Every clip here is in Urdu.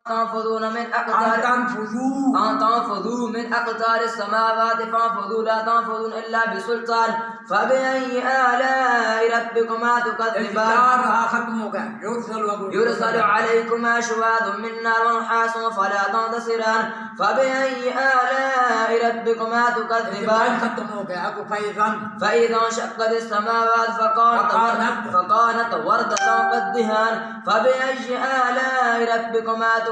تنفذون من تنفذوا من أقطار السماوات فانفذوا لا تنفذون إلا بسلطان فبأي آلاء ربكما تكذبان يرسل عليكما شواظ من نار ونحاس فلا تنتصران فبأي آلاء ربكما تكذبان فإذا انشقت السماوات فكانت وردة كالدهان فبأي آلاء ربكما تكذبان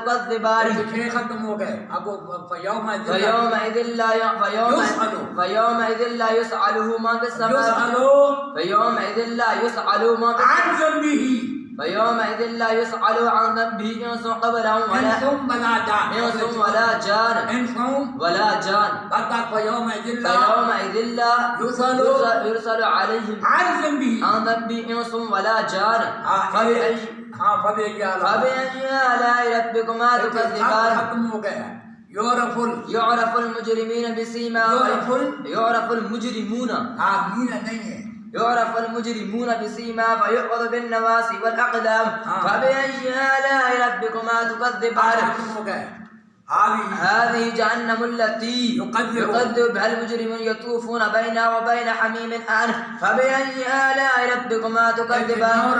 فيومئذ لا يسأل من في السماوات فيومئذ لا يسأل من في فيومئذ لا يسأل عن ذنبه إنس قبلهم ولا جان فيومئذ لا يرسل عليهم عن ذنبه إنس ولا جان فبأي آلاء ربكما تكذبان يعرف المجرمين بسيماهم يعرف المجرمون بسيما فيؤخذ بالنواسي والأقدام فبأي آلاء ربكما تكذبان هذه جهنم التي يكذب بها المجرمون يطوفون بينها وبين حميم آن فبأي آلاء ربكما تكذبان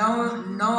9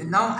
9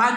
5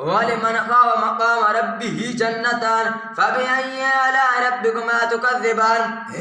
ولمن خاف مقام ربه جنتان فبأي آلاء ربكما تكذبان